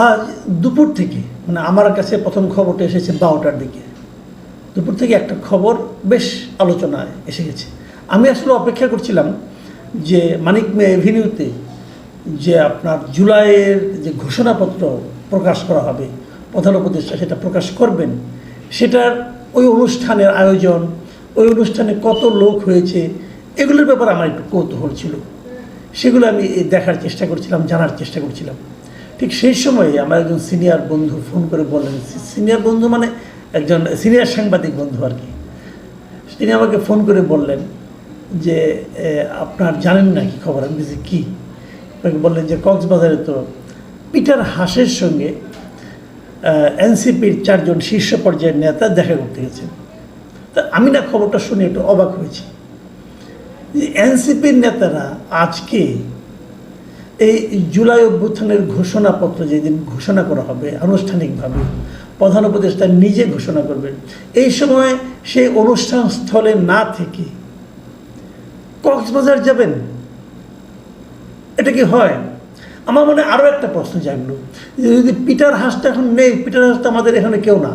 আজ দুপুর থেকে মানে আমার কাছে প্রথম খবরটা এসেছে 12টার দিকে। দুপুর থেকে একটা খবর বেশ আলোচনায় এসে গেছে। আমি আসলে অপেক্ষা করছিলাম যে মানিক মে এভিনিউতে যে আপনার জুলাইয়ের যে ঘোষণাপত্র প্রকাশ করা হবে, প্রধান উপদেষ্টা সেটা প্রকাশ করবেন, সেটার ওই অনুষ্ঠানের আয়োজন, ওই অনুষ্ঠানে কত লোক হয়েছে, এগুলোর ব্যাপারে আমার একটু কৌতূহল ছিল। সেগুলো আমি দেখার চেষ্টা করছিলাম, জানার চেষ্টা করছিলাম। ঠিক সেই সময়ে আমার একজন সিনিয়র বন্ধু ফোন করে বললেন, সিনিয়র বন্ধু মানে একজন সিনিয়র সাংবাদিক বন্ধু আর কি, তিনি আমাকে ফোন করে বললেন যে আপনার জানেন না কি খবর? আমি বলছি কী? আমাকে বললেন যে কক্সবাজারে তো পিটার হাসের সঙ্গে এনসিপির 4 জন শীর্ষ পর্যায়ের নেতা দেখা করতে গেছেন। তা আমি না খবরটা শুনে একটু অবাক হয়েছি যে এনসিপির নেতারা আজকে এই জুলাই অভ্যুত্থানের ঘোষণাপত্র যেদিন ঘোষণা করা হবে আনুষ্ঠানিকভাবে, প্রধান উপদেষ্টা নিজে ঘোষণা করবেন, এই সময় সেই অনুষ্ঠান স্থলে না থেকে কক্সবাজার যাবেন, এটা কি হয়? আমার মনে আরও একটা প্রশ্ন জাগলো যে যদি পিটার হাসটা এখন নেই, পিটার হাসটা আমাদের এখানে কেউ না,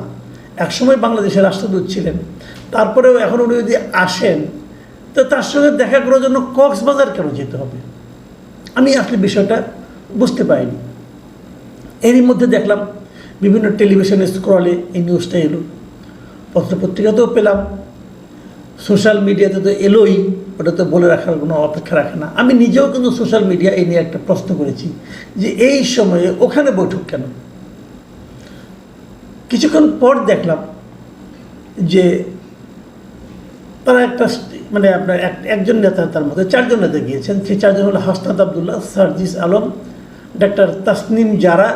একসময় বাংলাদেশের রাষ্ট্রদূত ছিলেন, তারপরেও এখন উনি যদি আসেন তো তার সঙ্গে দেখা করার জন্য কক্সবাজার কেন যেতে হবে? আমি আসলে বিষয়টা বুঝতে পারিনি। এরই মধ্যে দেখলাম বিভিন্ন টেলিভিশনের স্ক্রলে এই নিউজটা এলো, পত্রপত্রিকাতেও পেলাম, সোশ্যাল মিডিয়াতে তো এলোই, ওটা তো বলে রাখার কোনো অপেক্ষা রাখে না। আমি নিজেও কিন্তু সোশ্যাল মিডিয়া এই নিয়ে একটা প্রশ্ন করেছি যে এই সময়ে ওখানে বৈঠক কেন? কিছুক্ষণ পর দেখলাম যে তারা একটা মানে আপনার একজন নেতা, তার মধ্যে 4 জন নেতা গিয়েছেন। সেই 4 জন হলো হাসনাত আবদুল্লাহ, সার্জিস আলম, ডাক্তার তাসনিম জারা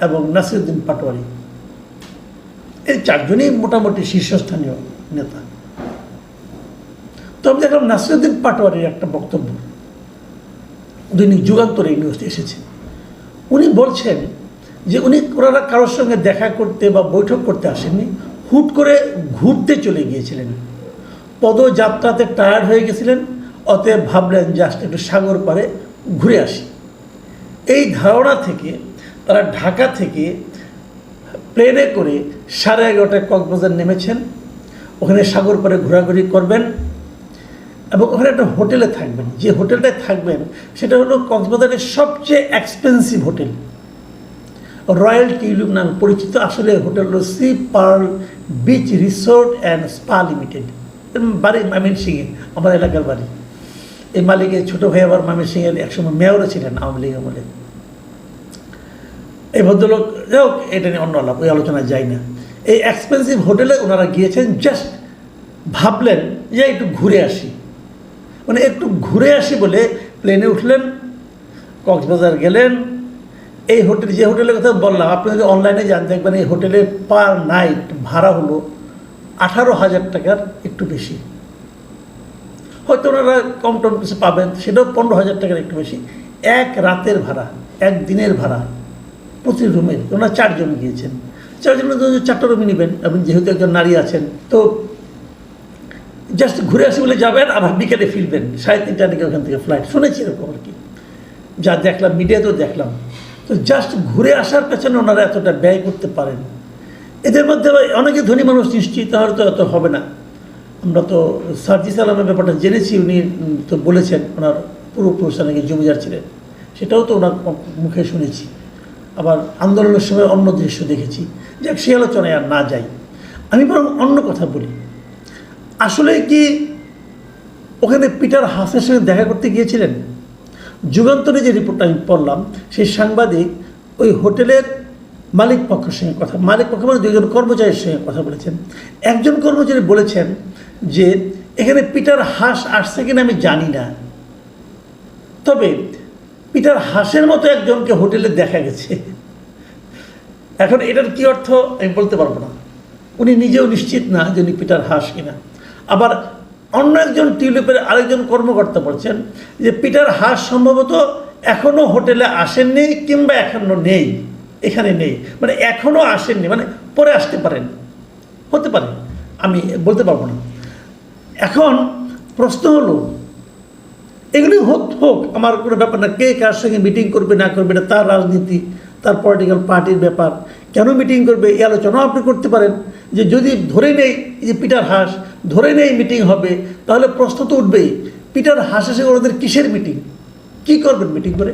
এবং নাসিরুদ্দিন পাটোয়ারি। এই 4 জনই মোটামুটি শীর্ষস্থানীয় নেতা। তো আমি দেখলাম নাসিরুদ্দিন পাটোয়ারির একটা বক্তব্য দৈনিক যুগান্তরে এই নিউজটি এসেছে। উনি বলছেন যে ওনারা কারোর সঙ্গে দেখা করতে বা বৈঠক করতে আসেননি, হুট করে ঘুরতে চলে গিয়েছিলেন, পদযাত্রাতে টায়ার্ড হয়ে গেছিলেন, অতএব ভাবলেন জাস্ট একটু সাগর পাড়ে ঘুরে আসি। এই ধারণা থেকে তারা ঢাকা থেকে প্লেনে করে 11:30টায় কক্সবাজার নেমেছেন, ওখানে সাগর পাড়ে ঘোরাঘুরি করবেন এবং ওখানে একটা হোটেলে থাকবেন। যে হোটেলটায় থাকবেন সেটা হলো কক্সবাজারের সবচেয়ে এক্সপেন্সিভ হোটেল, রয়্যাল টিউলিপ নামে পরিচিত। আসলে হোটেল হলো sea pearl beach resort and spa limited. বাড়ি ময়মনসিংহে, আমার এলাকার বাড়ি। এই মালিকের ছোটো ভাই আবার ময়মনসিংহের একসময় মেয়রও ছিলেন আওয়ামী লীগ আমলে। এই ভদ্রলোক, যাই হোক, এটা নিয়ে অন্য আলাপ, ওই আলোচনায় যাই না। এই এক্সপেন্সিভ হোটেলে ওনারা গিয়েছেন, জাস্ট ভাবলেন যে একটু ঘুরে আসি, মানে একটু ঘুরে আসি বলে প্লেনে উঠলেন, কক্সবাজার গেলেন। এই হোটেল, যে হোটেলের কথা বললাম, আপনি যদি অনলাইনে যান দেখবেন এই হোটেলের পার নাইট ভাড়া হলো 18,000 টাকার একটু বেশি। হয়তো ওনারা কম টম কিছু পাবেন, সেটাও 15,000 টাকার একটু বেশি। এক রাতের ভাড়া, এক দিনের ভাড়া প্রতি রুমের। ওনারা 4 জন গিয়েছেন, 4 জনের জন্য 4টা রুমই নেবেন এবং যেহেতু একজন নারী আছেন, তো জাস্ট ঘুরে আসি বলে যাবেন, আবার বিকেলে ফিরবেন। 3:30টার দিকে ওখান থেকে ফ্লাইট, শুনেছি এরকম আর কি, যা দেখলাম মিডিয়াতেও দেখলাম। তো জাস্ট ঘুরে আসার পেছনে ওনারা এতটা ব্যয় করতে পারেন। এদের মধ্যে অনেকে ধনী মানুষ নিশ্চিত, তাহলে তো এত হবে না। আমরা তো সার্জিস আলমের ব্যাপারটা জেনেছি, উনি তো বলেছেন ওনার পূর্বপুরুষ নাকি জমিদার ছিলেন, সেটাও তো ওনার মুখে শুনেছি। আবার আন্দোলনের সময় অন্য দৃশ্য দেখেছি। যাক, সে আলোচনায় আর না যাই, আমি বরং অন্য কথা বলি। আসলে কি ওখানে পিটার হাসের সঙ্গে দেখা করতে গিয়েছিলেন? যুগান্তরে যে রিপোর্টটা আমি পড়লাম, সেই সাংবাদিক ওই হোটেলের মালিক পক্ষের সঙ্গে কথা, মালিক পক্ষ মানে 2 জন কর্মচারীর সঙ্গে কথা বলেছেন। একজন কর্মচারী বলেছেন যে এখানে পিটার হাস আসছে কিনা আমি জানি না, তবে পিটার হাসের মতো একজনকে হোটেলে দেখা গেছে। এখন এটার কি অর্থ আমি বলতে পারবো না, উনি নিজেও নিশ্চিত না যে উনি পিটার হাস কিনা। আবার অন্য একজন টিউলিপের আরেকজন কর্মকর্তা বলছেন যে পিটার হাস সম্ভবত এখনও হোটেলে আসেননি, কিংবা এখনও নেই, এখানে নেই, মানে এখনও আসেননি, মানে পরে আসতে পারেন, হতে পারে, আমি বলতে পারবো না। এখন প্রশ্ন হলো, এগুলি হোক, আমার কোনো ব্যাপার না, কে কার সঙ্গে মিটিং করবে না করবে, এটা তার রাজনীতি, তার পলিটিক্যাল পার্টির ব্যাপার, কেন মিটিং করবে এই আলোচনাও আপনি করতে পারেন। যে যদি ধরে নেই যে পিটার হাস ধরে নেই মিটিং হবে, তাহলে প্রশ্ন তো উঠবেই, পিটার হাস এসে ওদের কিসের মিটিং, কী করবেন মিটিং করে?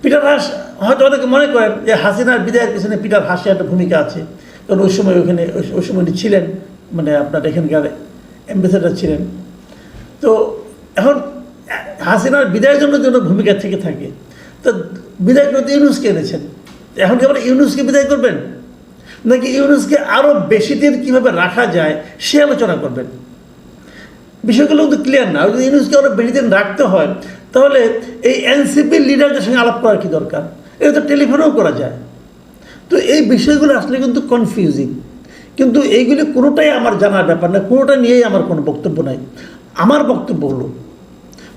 পিটার হাস হয়তো অনেকে মনে করেন যে হাসিনার বিদায়ের পিছনে পিটার হাসের একটা ভূমিকা আছে, কারণ ওই সময় ওখানে ওই সময় উনি ছিলেন, মানে আপনার এখানকার অ্যাম্বাসেডার ছিলেন। তো এখন হাসিনার বিদায়ের জন্য ভূমিকা থেকে থাকে, তো বিদায় করতে ইউনুসকে এনেছেন, এখন কি আবার ইউনুসকে বিদায় করবেন, নাকি ইউনুসকে আরও বেশি দিন কীভাবে রাখা যায় সে আলোচনা করবেন? বিষয়গুলো কিন্তু ক্লিয়ার না। যদি ইউনুসকে আরও বেশি দিন রাখতে হয়, তাহলে এই এনসিপির লিডারদের সঙ্গে আলাপ করার কী দরকার? এটা তো টেলিফোনেও করা যায়। তো এই বিষয়গুলো আসলে কিন্তু কনফিউজিং, কিন্তু এইগুলি কোনোটাই আমার জানার ব্যাপার না, কোনোটা নিয়েই আমার কোনো বক্তব্য নাই। আমার বক্তব্য হলো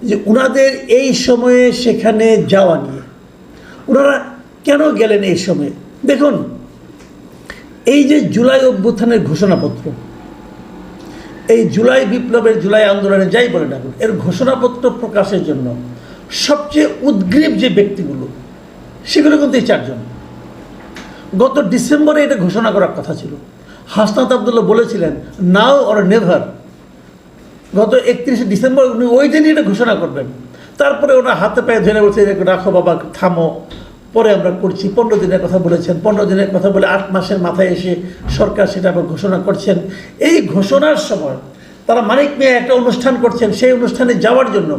যে ওনাদের এই সময়ে সেখানে যাওয়া নিয়ে, ওনারা কেন গেলেন এই সময়ে? দেখুন, এই যে জুলাই অভ্যুত্থানের ঘোষণাপত্র, এই জুলাই বিপ্লবের, জুলাই আন্দোলনে যাই বলে না, এর ঘোষণাপত্র প্রকাশের জন্য সবচেয়ে উদ্গ্রীব যে ব্যক্তিগুলো, সেগুলো কিন্তু এই চারজন। গত ডিসেম্বরে এটা ঘোষণা করার কথা ছিল। হাসনাত আবদুল্লাহ বলেছিলেন নাও অর নেভার। গত 31শে ডিসেম্বর উনি ওই দিনই এটা ঘোষণা করবেন। তারপরে ওরা হাতে পায়ে ধরে বলছে রাখো বাবা, থামো, পরে আমরা করছি। 15 দিনের কথা বলেছেন, 15 দিনের কথা বলে 8 মাসের মাথায় এসে সরকার সেটা আবার ঘোষণা করছেন। এই ঘোষণার সময় তারা মানিক মিয়া একটা অনুষ্ঠান করছেন, সেই অনুষ্ঠানে যাওয়ার জন্য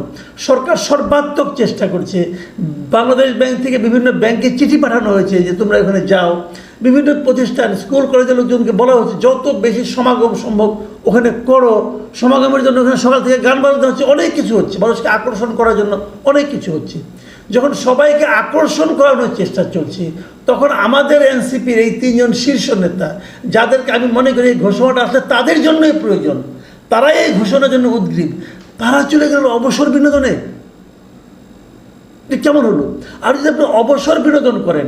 সরকার সর্বাত্মক চেষ্টা করছে। বাংলাদেশ ব্যাংক থেকে বিভিন্ন ব্যাংকে চিঠি পাঠানো হয়েছে যে তোমরা এখানে যাও। বিভিন্ন প্রতিষ্ঠান, স্কুল কলেজের লোকজনকে বলা হচ্ছে যত বেশি সমাগম সম্ভব ওখানে করো। সমাগমের জন্য ওখানে সকাল থেকে গান বাজানো হচ্ছে, অনেক কিছু হচ্ছে, মানুষকে আকর্ষণ করার জন্য অনেক কিছু হচ্ছে। যখন সবাইকে আকর্ষণ করানোর চেষ্টা চলছে, তখন আমাদের এনসিপির এই 3 জন শীর্ষ নেতা, যাদেরকে আমি মনে করি এই ঘোষণাটা আসলে তাদের জন্যই প্রয়োজন, তারাই এই ঘোষণার জন্য উদ্গ্রীব, তারা চলে গেল অবসর বিনোদনে। কেমন হলো? আর যদি আপনি অবসর বিনোদন করেন,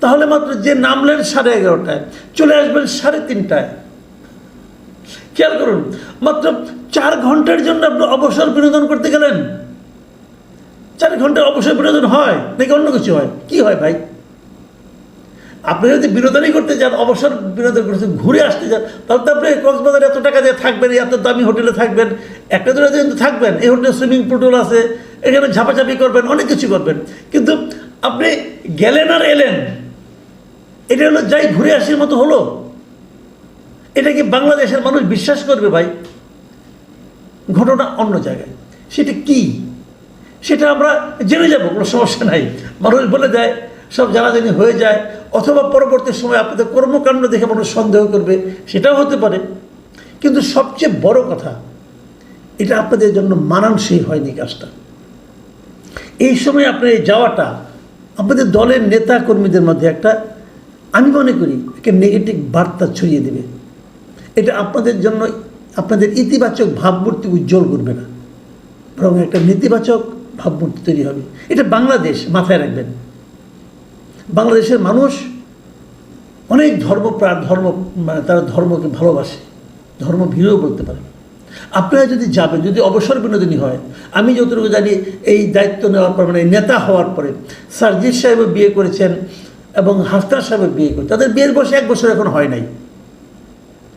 তাহলে মাত্র যে নামলেন 11:30টায়, চলে আসবেন 3:30টায়। খেয়াল করুন, মাত্র 4 ঘন্টার জন্য আপনি অবসর বিনোদন করতে গেলেন। 4 ঘন্টার অবসর বিনোদন হয় নাকি অন্য কিছু হয়? কি হয় ভাই? আপনি যদি বিনোদনই করতে যান, অবসর বিনোদন করতে ঘুরে আসতে যান, তাহলে তো আপনি কক্সবাজারে এত টাকা দিয়ে থাকবেন, এত দামি হোটেলে থাকবেন, একটা দুটো দিন থাকবেন, এই হোটেলে সুইমিং পুল আছে, এখানে ঝাপাঝাপি করবেন, অনেক কিছু করবেন। কিন্তু আপনি গেলেন আর এলেন, এটা হলো যাই ঘুরে আসার মতো হলো? এটা কি বাংলাদেশের মানুষ বিশ্বাস করবে ভাই? ঘটনা অন্য জায়গায়, সেটা কি সেটা আমরা জেনে যাব, কোনো সমস্যা নাই। মানুষ বলে দেয়, সব জানাজানি হয়ে যায়, অথবা পরবর্তী সময় আপনাদের কর্মকাণ্ড দেখে মানুষ সন্দেহ করবে, সেটাও হতে পারে। কিন্তু সবচেয়ে বড় কথা, এটা আপনাদের জন্য মানানসই হয়নি কাজটা। এই সময় আপনার এই যাওয়াটা আপনাদের দলের নেতা কর্মীদের মধ্যে একটা, আমি মনে করি, একটা নেগেটিভ বার্তা ছড়িয়ে দেবে। এটা আপনাদের জন্য, আপনাদের ইতিবাচক ভাবমূর্তি উজ্জ্বল করবে না, বরং একটা নেতিবাচক ভাবমূর্তি তৈরি হবে। এটা বাংলাদেশ, মাথায় রাখবেন। বাংলাদেশের মানুষ অনেক ধর্ম, মানে তারা ধর্মকে ভালোবাসে, ধর্মভীরও বলতে পারে। আপনারা যদি যাবেন, যদি অবসর বিনোদনী হয়, আমি যতটুকু জানি এই দায়িত্ব নেওয়ার পর, মানে নেতা হওয়ার পরে, সার্জিস সাহেবও বিয়ে করেছেন এবং হাফতার সাহেবও বিয়ে করেছেন। তাদের বিয়ের বয়স 1 বছর এখন হয় নাই,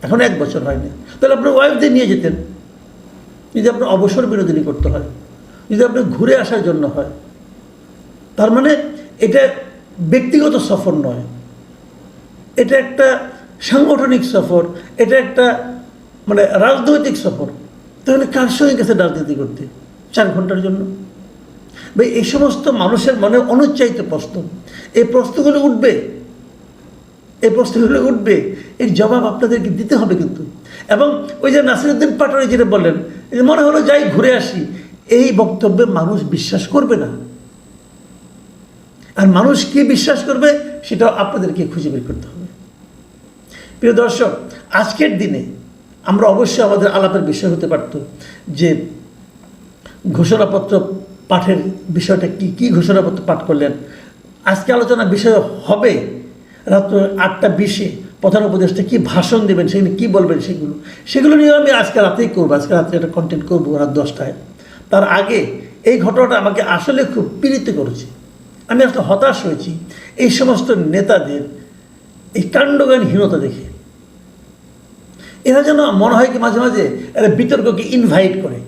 এখন 1 বছর হয়নি। তাহলে আপনার ওয়াইফদের নিয়ে যেতেন, যদি আপনার অবসর বিনোদনী করতে হয়, যদি আপনি ঘুরে আসার জন্য হয়। তার মানে এটা ব্যক্তিগত সফর নয়, এটা একটা সাংগঠনিক সফর, এটা একটা মানে রাজনৈতিক সফর। তাহলে কার সঙ্গে গেছে রাজনীতি করতে 4 ঘন্টার জন্য? ভাই, এই সমস্ত মানুষের মনে অনুচ্চারিত প্রশ্ন, এই প্রশ্নগুলো উঠবে, এর জবাব আপনাদেরকে দিতে হবে কিন্তু। এবং ওই যে নাসিরউদ্দিন পাটোয়ারি যেটা বললেন, মনে হলো যাই ঘুরে আসি, এই বক্তব্যে মানুষ বিশ্বাস করবে না। আর মানুষ কি বিশ্বাস করবে সেটাও আপনাদেরকে খুঁজে বের করতে হবে। প্রিয় দর্শক, আজকের দিনে আমরা অবশ্যই আমাদের আলাপের বিষয় হতে পারত যে ঘোষণাপত্র পাঠের বিষয়টা কি ঘোষণাপত্র পাঠ করলেন। আজকে আলোচনার বিষয় হবে রাত্র 8:20-এ প্রধান উপদেষ্টা কী ভাষণ দেবেন, সেগুলো কী বলবেন, সেগুলো নিয়ে আমি আজকে রাতেই করবো। আজকে রাত্রে একটা কন্টেন্ট করবো রাত 10টায়। তার আগে এই ঘটনাটা আমাকে আসলে খুব পীড়িত করেছে। আমি আসলে হতাশ হয়েছি এই সমস্ত নেতাদের এই কাণ্ডজ্ঞানহীনতা দেখে। এরা যেন মনে হয় কি মাঝে মাঝে এরা বিতর্ককে ইনভাইট করে,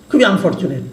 খুবই আনফর্চুনেট।